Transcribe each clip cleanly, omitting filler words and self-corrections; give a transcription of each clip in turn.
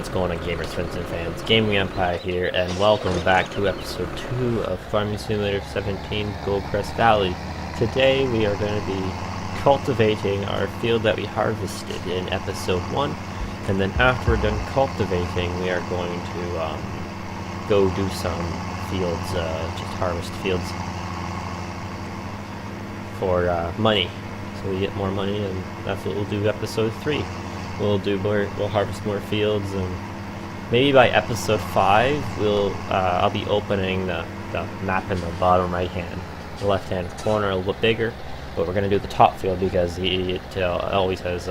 what's going on, gamers, friends, and fans? Gaming Empire here, and welcome back to episode 2 of Farming Simulator 17 GoldCrest Valley. Today we are going to be cultivating our field that we harvested in episode 1, and then after we're done cultivating, we are going to go do some fields, just harvest fields for money. So we get more money, and that's what we'll do episode 3. We'll harvest more fields, and maybe by episode 5 I'll be opening the map in the bottom right hand, the left hand corner a little bit bigger, but we're gonna do the top field because it always has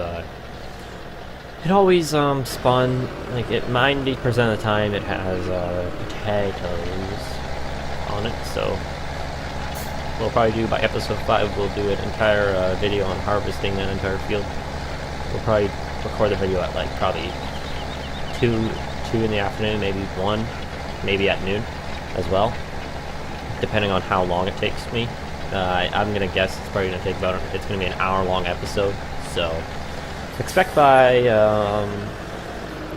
spawn, like, 90% of the time it has potatoes on it. So we'll probably do by episode 5 we'll do an entire video on harvesting that entire field. We'll probably record the video at like probably 2 in the afternoon, maybe 1, maybe at noon as well, depending on how long it takes me. I'm gonna guess it's probably gonna take it's gonna be an hour-long episode, so expect by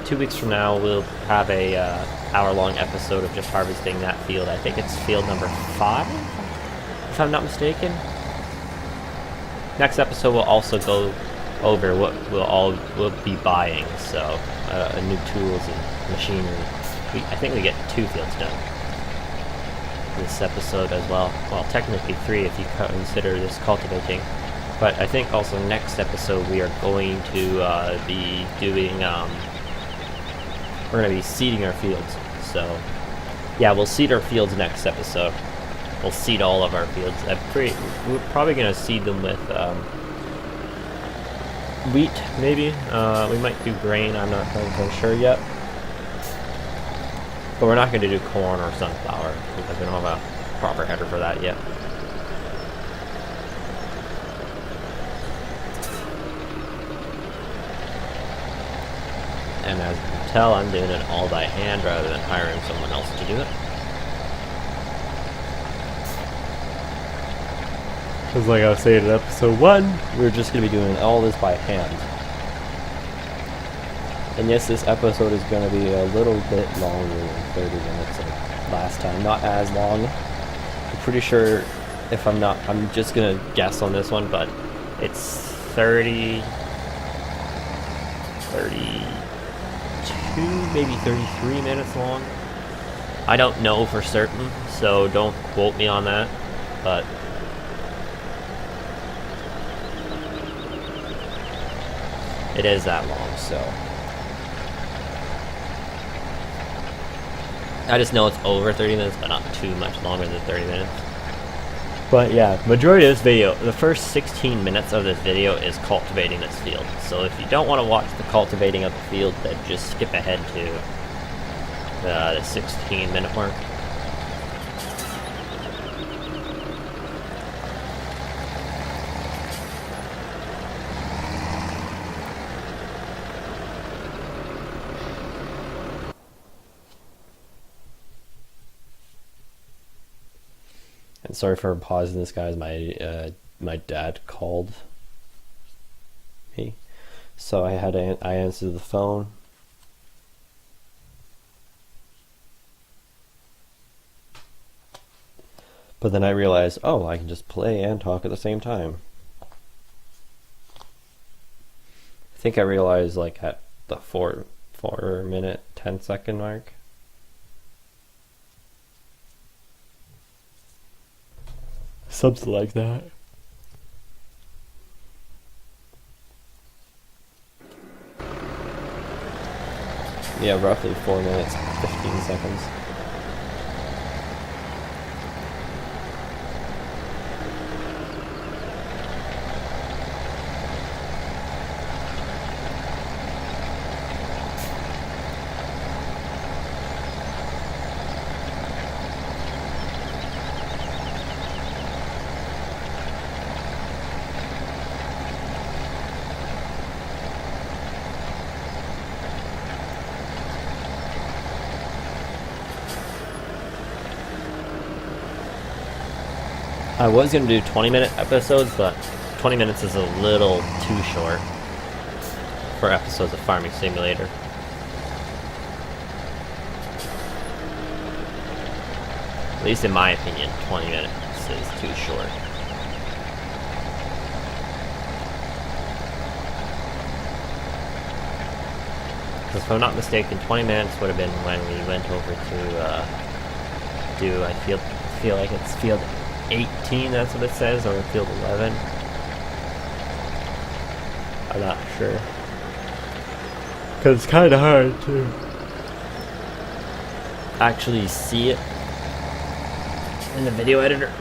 2 weeks from now we'll have a hour-long episode of just harvesting that field. I think it's field number 5, if I'm not mistaken. Next episode we'll also go over what we'll be buying, so new tools and machinery. I think we get 2 fields done this episode as well. Well, technically 3 if you consider this cultivating. But I think also next episode we are going to be doing, we're going to be seeding our fields. So yeah, we'll seed our fields next episode. We'll seed all of our fields. We're probably going to seed them with wheat, maybe. We might do grain, I'm not entirely sure yet. But we're not going to do corn or sunflower because we don't have a proper header for that yet. And as you can tell, I'm doing it all by hand rather than hiring someone else to do it. Because like I was saying in episode 1, we're just going to be doing all this by hand. And yes, this episode is going to be a little bit longer than 30 minutes like last time. Not as long. I'm pretty sure, I'm just going to guess on this one, but it's 32, maybe 33 minutes long. I don't know for certain, so don't quote me on that, but it is that long, so I just know it's over 30 minutes, but not too much longer than 30 minutes. But yeah, majority of this video, the first 16 minutes of this video is cultivating this field. So if you don't want to watch the cultivating of the field, then just skip ahead to the 16-minute mark. And sorry for pausing this, guys. My dad called me, so I answered the phone. But then I realized, oh, I can just play and talk at the same time. I think I realized like at the 4-minute 10-second mark. Something like that. Yeah, roughly 4 minutes, 15 seconds. I was going to do 20-minute episodes, but 20 minutes is a little too short for episodes of Farming Simulator. At least in my opinion, 20 minutes is too short. Because if I'm not mistaken, 20 minutes would have been when we went over to do, I feel like it's field 18, that's what it says, or field 11. I'm not sure. Because it's kind of hard to actually see it in the video editor.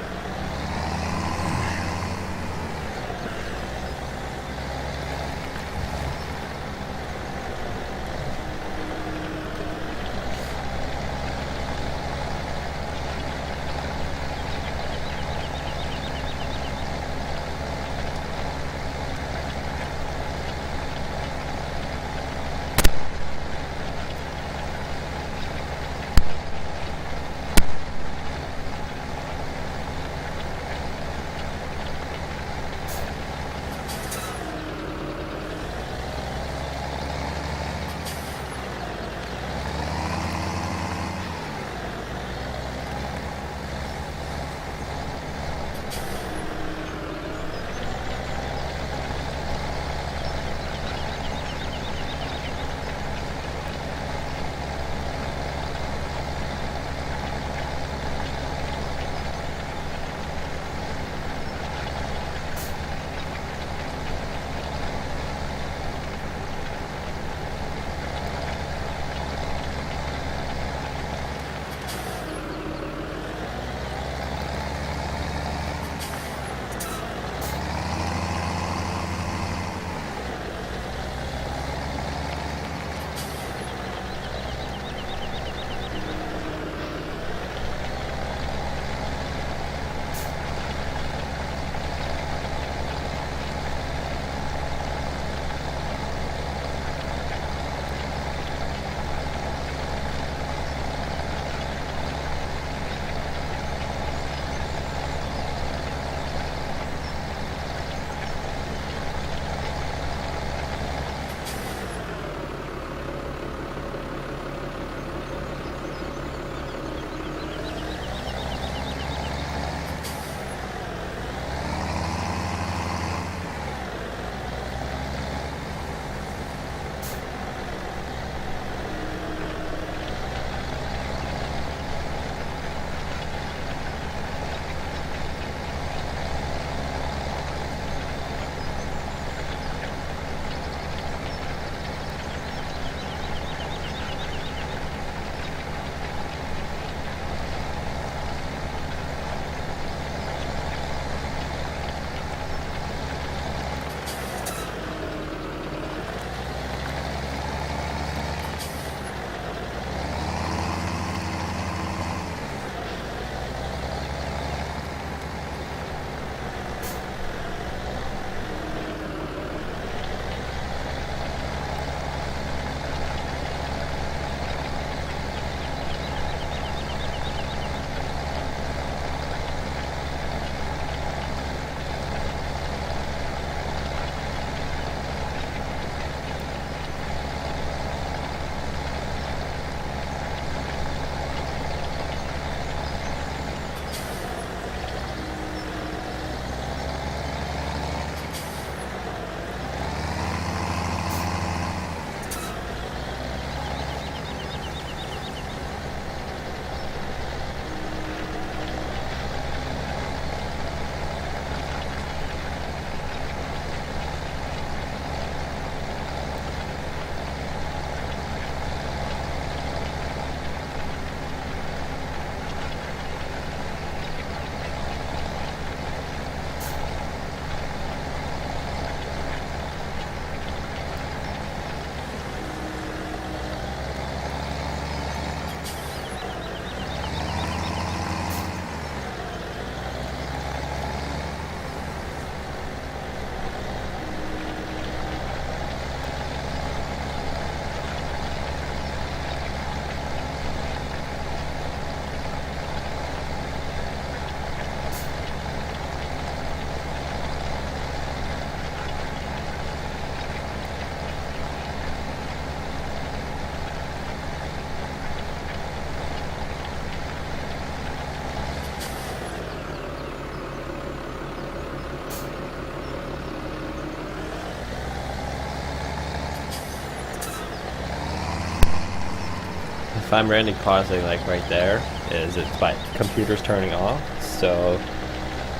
if I'm randomly pausing, like right there, is it's my computer's turning off. So,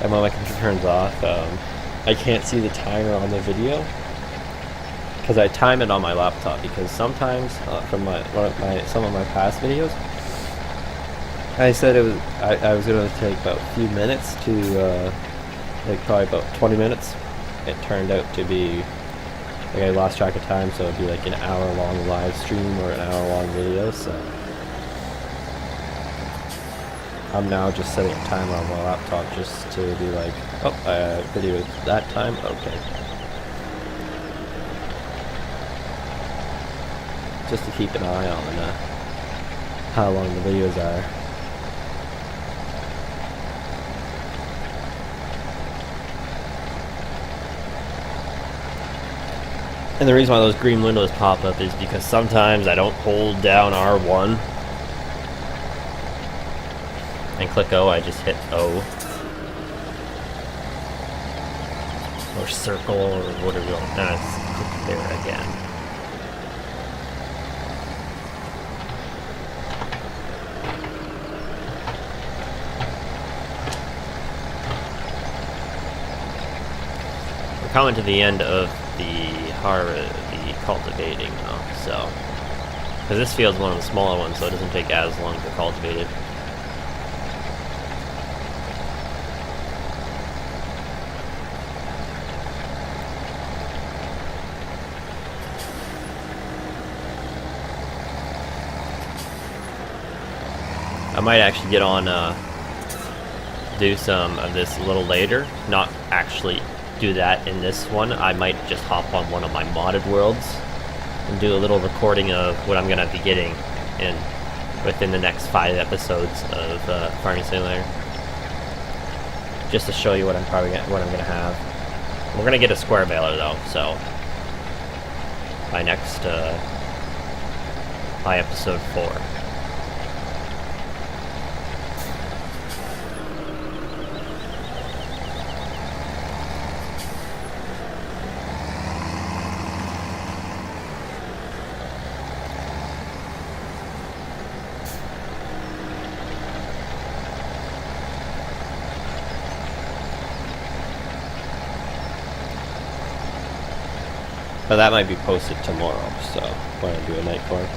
and when my computer turns off, I can't see the timer on the video because I time it on my laptop. Because sometimes from some of my past videos, I said I was gonna take about a few minutes to like probably about 20 minutes. It turned out to be like I lost track of time, so it'd be like an hour-long live stream or an hour-long video. So I'm now just setting a timer on my laptop just to be like, oh, video that time, okay. Just to keep an eye on how long the videos are. And the reason why those green windows pop up is because sometimes I don't hold down R1 and click O, I just hit O. Or circle or whatever you want. Click there again. We're coming to the end of the cultivating now, so because this field's one of the smaller ones, so it doesn't take as long to cultivate it. I might actually get on do some of this a little later, not actually do that in this one. I might just hop on one of my modded worlds and do a little recording of what I'm gonna be getting in within the next 5 episodes of Farming Simulator, just to show you what I'm gonna have. We're gonna get a square baler though, so by episode 4. But that might be posted tomorrow, so we're gonna do a night for it.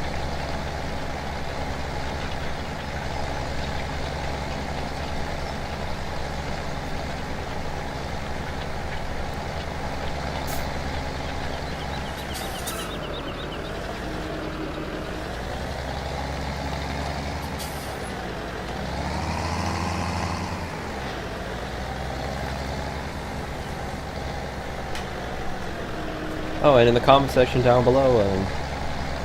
Oh, and in the comment section down below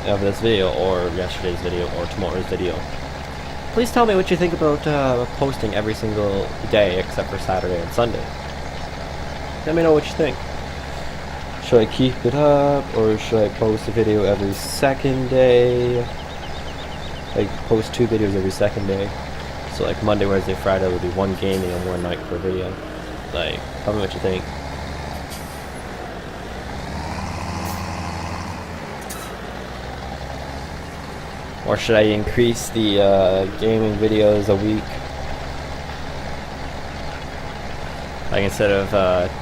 of this video, or yesterday's video, or tomorrow's video, please tell me what you think about posting every single day except for Saturday and Sunday. Let me know what you think. Should I keep it up, or should I post a video every second day? Like, post 2 videos every second day. So like Monday, Wednesday, Friday would be 1 gaming and 1 night per video. Like, tell me what you think. Or should I increase the gaming videos a week? Like instead of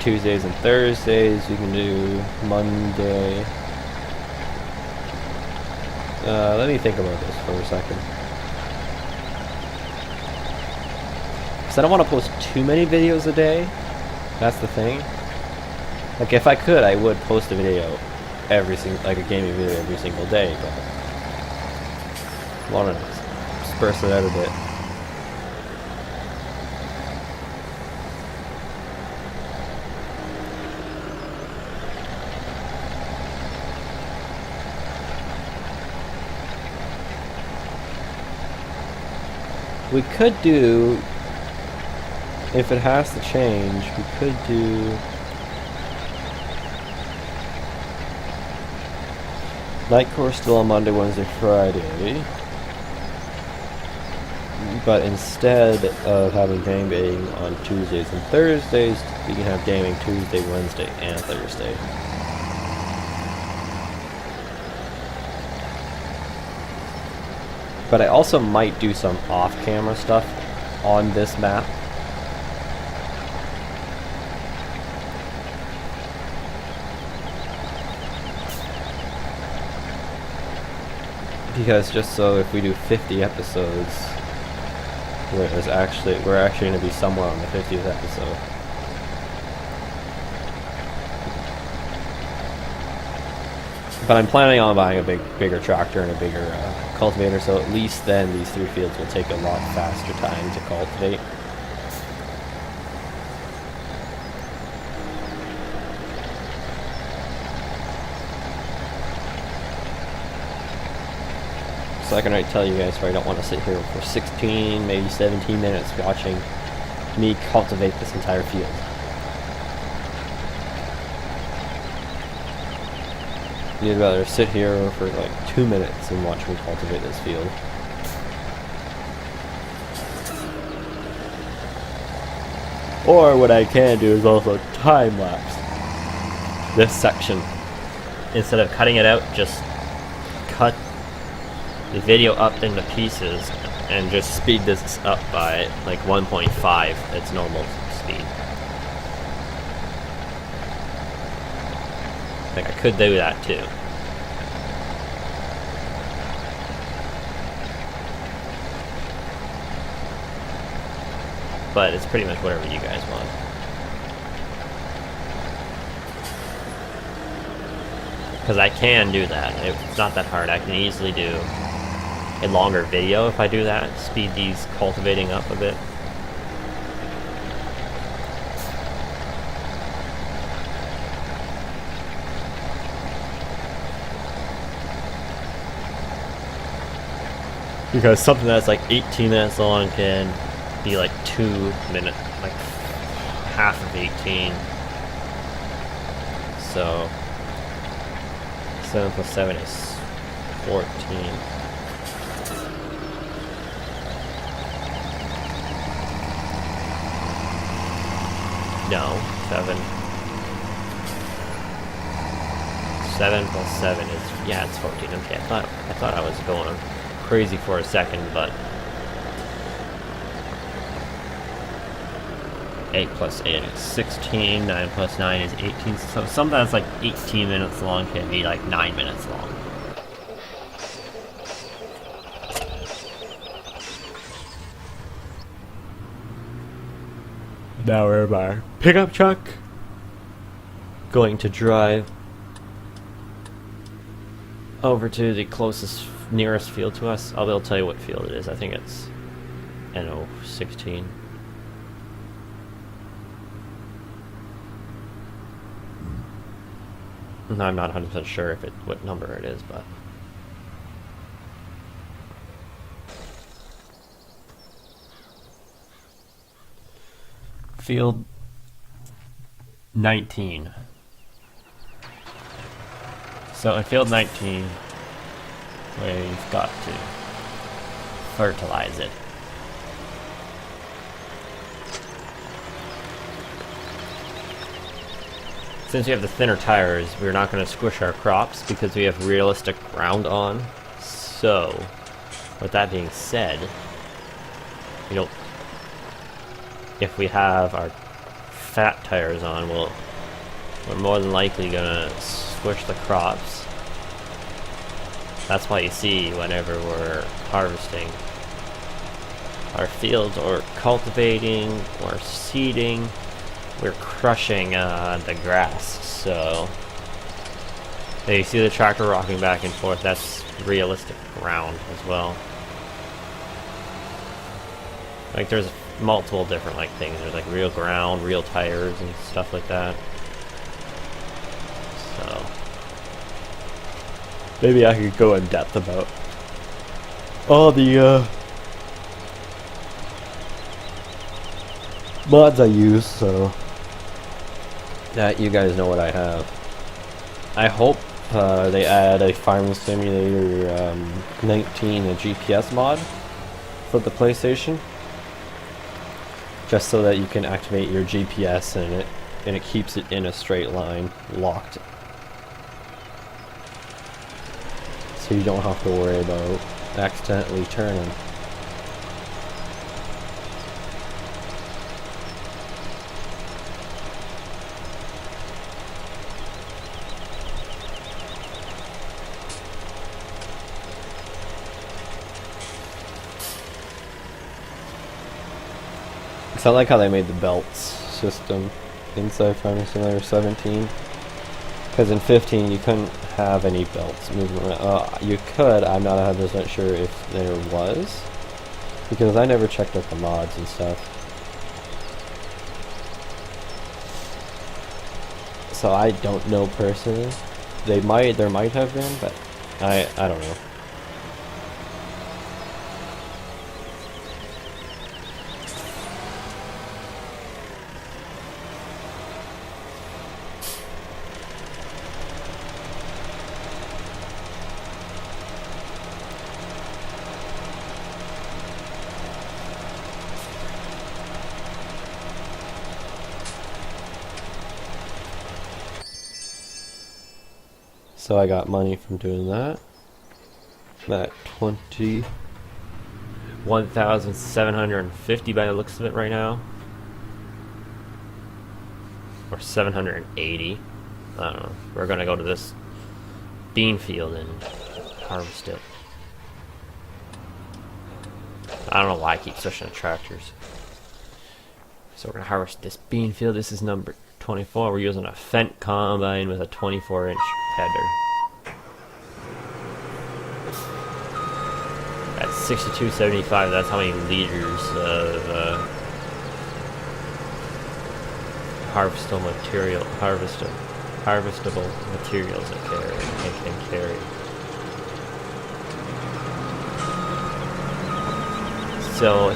Tuesdays and Thursdays, we can do Monday. Let me think about this for a second. Because I don't want to post too many videos a day. That's the thing. Like if I could, I would post a video like a gaming video every single day, but I want to disperse it out a bit. We could do, if it has to change, we could do night course still on Monday, Wednesday, Friday. But instead of having gaming on Tuesdays and Thursdays, you can have gaming Tuesday, Wednesday, and Thursday. But I also might do some off-camera stuff on this map. Because just so if we do 50 episodes, we're actually going to be somewhere on the 50th episode. But I'm planning on buying a bigger tractor and a bigger cultivator, so at least then these 3 fields will take a lot faster time to cultivate. So I can already tell you guys where I don't want to sit here for 16, maybe 17 minutes watching me cultivate this entire field. You'd rather sit here for like 2 minutes and watch me cultivate this field. Or what I can do is also time lapse this section. Instead of cutting it out, just cut the video up into pieces and just speed this up by like 1.5 its normal speed. Like I could do that too. But it's pretty much whatever you guys want. Because I can do that. It's not that hard. I can easily do a longer video if I do that. Speed these cultivating up a bit. Because something that's like 18 minutes long can be like 2 minutes, like half of 18. So 7 plus 7 is 14. No, 7. 7 plus 7 is, yeah, it's 14. Okay, I thought I was going crazy for a second, but 8 plus 8 is 16, 9 plus 9 is 18, so something that's like 18 minutes long can be like 9 minutes long. Now we're in our pickup truck, going to drive over to the nearest field to us. I'll be able to tell you what field it is. I think it's NO16. I'm not 100% sure what number it is, but field 19. So in field 19, we've got to fertilize it. Since we have the thinner tires, we're not going to squish our crops because we have realistic ground on. So, with that being said, if we have our fat tires on, we're more than likely going to squish the crops. That's why you see whenever we're harvesting our fields or cultivating or seeding, we're crushing the grass. So you see the tractor rocking back and forth. That's realistic ground as well. Like there's multiple different like things. There's like real ground, real tires, and stuff like that. So maybe I could go in depth about all the mods I use, so that you guys know what I have. I hope they add a Farming Simulator 19 a GPS mod for the PlayStation, just so that you can activate your GPS and it keeps it in a straight line, locked, so you don't have to worry about accidentally turning. It's not like how they made the belts system inside Farming Simulator 17. Because in 15 you couldn't have any belts moving around. You could, I'm not 100% sure if there was. Because I never checked out the mods and stuff. So I don't know personally. There might have been, but I don't know. So I got money from doing that. That 21,750 by the looks of it right now. Or 780. I don't know. We're gonna go to this bean field and harvest it. I don't know why I keep switching to tractors. So we're gonna harvest this bean field. This is number 24. We're using a Fendt combine with a 24-inch header. At 62.75, that's how many liters of harvestable materials it can carry. So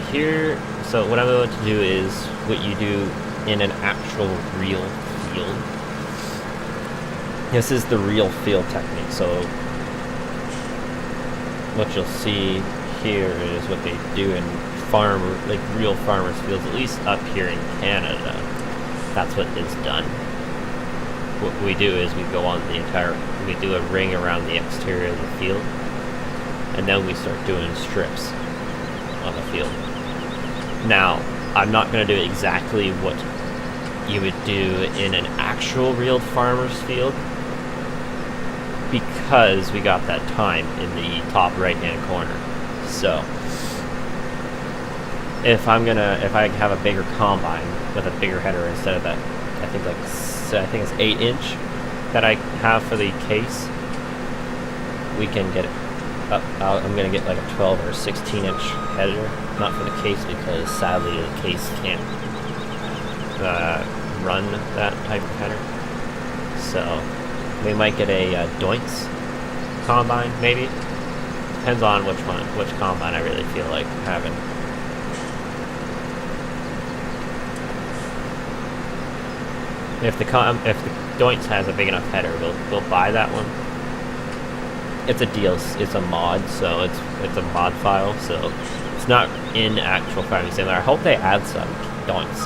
what I'm going to do is what you do in an actual real field. This is the real field technique. So what you'll see here is what they do in real farmers' fields, at least up here in Canada. That's what is done. What we do is we do a ring around the exterior of the field, and then we start doing strips on the field. Now, I'm not going to do exactly what you would do in an actual real farmer's field, because we got that time in the top right hand corner. So if I have a bigger combine with a bigger header instead of that, I think it's 8-inch that I have for the case, we can get it up. I'm gonna get like a 12 or 16-inch header, not for the case because sadly the case can't run that type of header. So we might get a Doinks combine, maybe. Depends on which combine I really feel like having. If the Doinks has a big enough header, we'll buy that one. It's a mod, so it's a mod file, so it's not in actual Farming Simulator. I hope they add some Doinks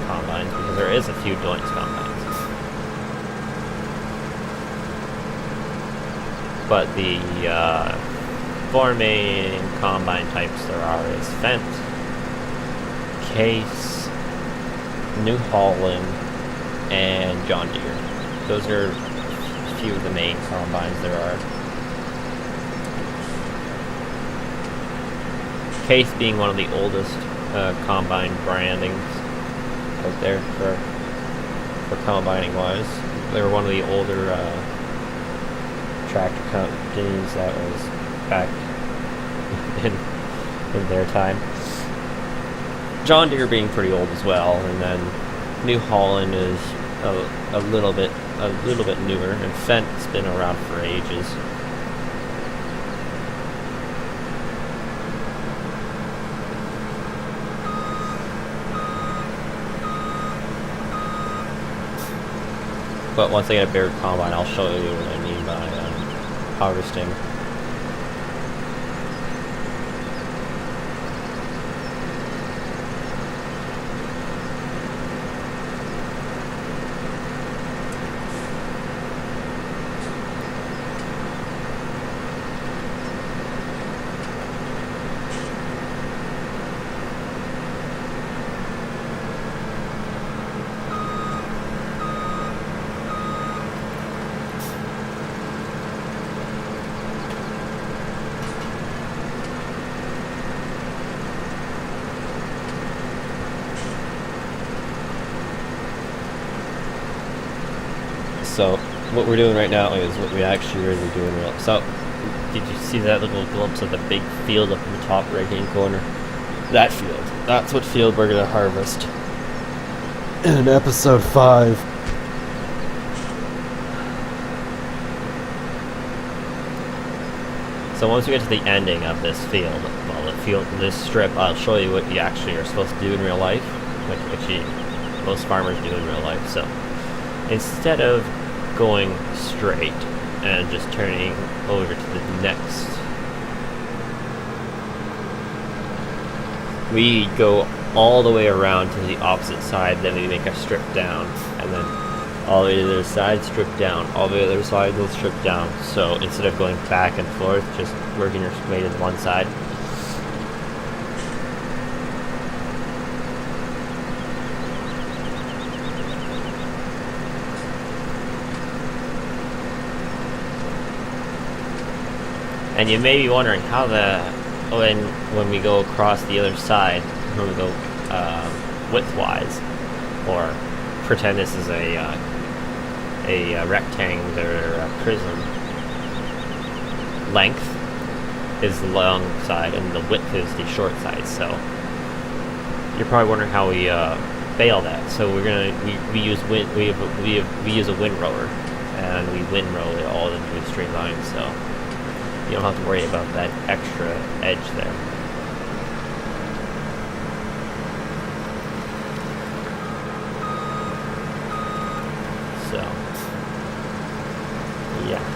combines, because there is a few Doinks combines. But the four main combine types there are is Fendt, Case, New Holland, and John Deere. Those are a few of the main combines there are. Case being one of the oldest combine brandings out there for combining wise. They were one of the older tractor companies that was back in their time. John Deere being pretty old as well, and then New Holland is a little bit newer, and Fendt's been around for ages. But once I get a bigger combine, I'll show you what I mean by harvesting. So what we're doing right now is what we actually really do in real. So did you see that little glimpse of the big field up in the top right hand corner? That field. That's what field we're gonna harvest in episode 5. So once we get to the ending of this field, this strip, I'll show you what you actually are supposed to do in real life, which actually most farmers do in real life. So instead of going straight and just turning over to the next, we go all the way around to the opposite side, then we make a strip down, and then all the way to the other side, strip down, all the way to the other side, we'll strip down. So instead of going back and forth, just working your way to one side. And you may be wondering how when we go across the other side, when we go widthwise, or pretend this is a rectangular prism, length is the long side and the width is the short side. So you're probably wondering how we fail that. So we use a windrower, and we windrow it all into a straight line. So you don't have to worry about that extra edge there. So, yeah.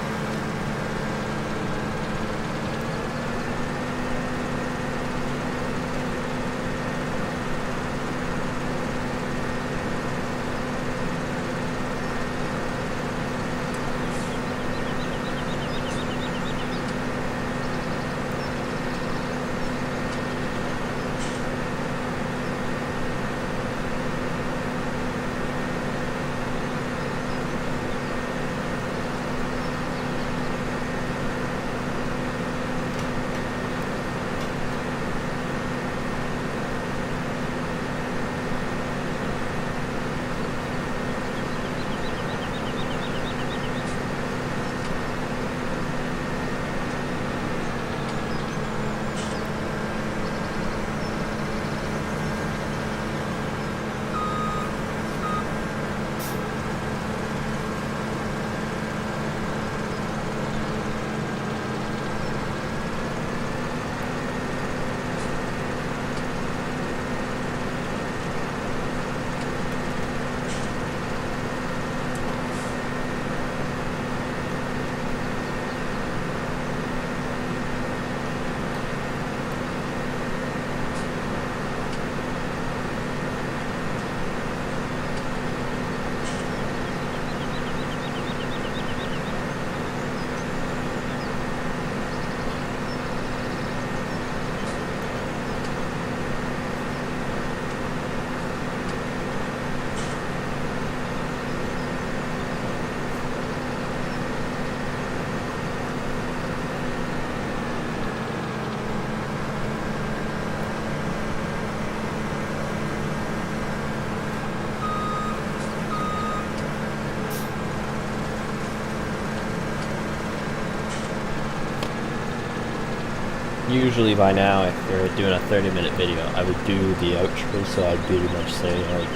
Usually by now, if you're doing a 30-minute video, I would do the outro, so I'd pretty much say like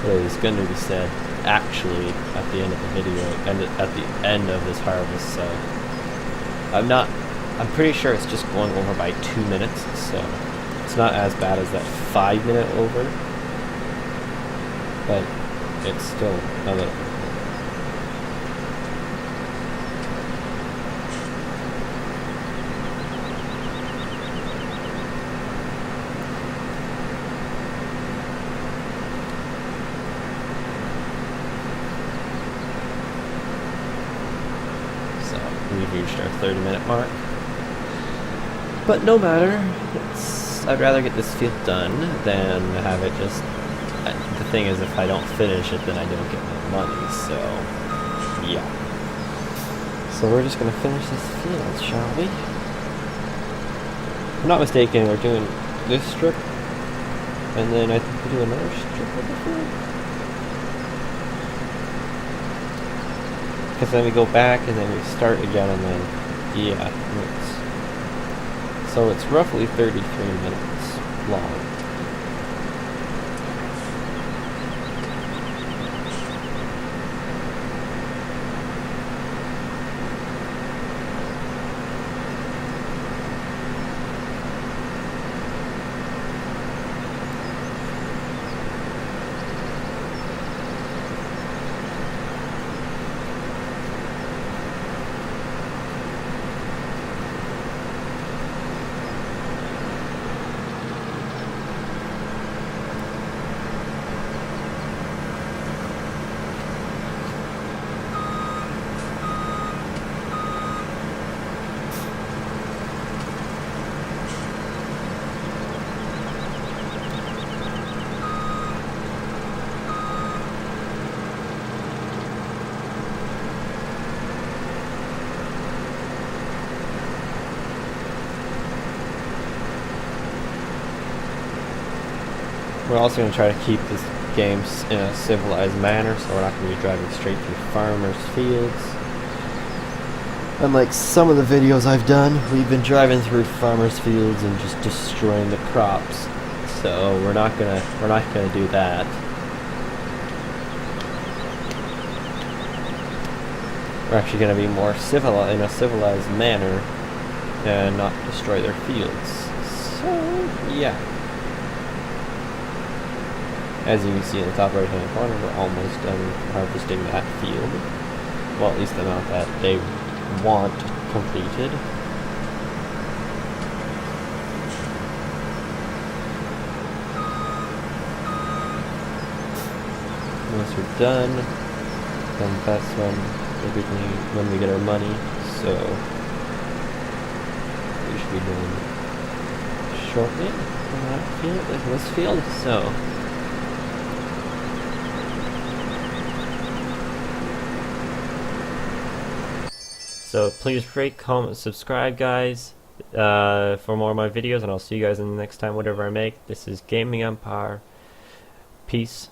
what is going to be said actually at the end of the video, and at the end of this harvest. So I'm pretty sure it's just going over by 2 minutes, so it's not as bad as that 5-minute over, but it's still a little. We've reached our 30-minute mark, but no matter. I'd rather get this field done than have it just. The thing is, if I don't finish it, then I don't get my money. So, yeah. So we're just gonna finish this field, shall we? If I'm not mistaken, we're doing this strip, and then I think we do another strip of the field. Because then we go back and then we start again and then, yeah. So it's roughly 33 minutes long. We're also going to try to keep this game in a civilized manner, so we're not going to be driving straight through farmers' fields. Unlike some of the videos I've done, we've been driving through farmers' fields and just destroying the crops. So we're not gonna do that. We're actually going to be more in a civilized manner and not destroy their fields. So yeah. As you can see in the top right hand corner, we're almost done harvesting that field. Well, at least the amount that they want completed. Once we're done, then that's when we get our money. So we should be doing shortly in that field, like this field. So. So please rate, comment, subscribe, guys, for more of my videos, and I'll see you guys in the next time, whatever I make. This is Gaming Empire. Peace.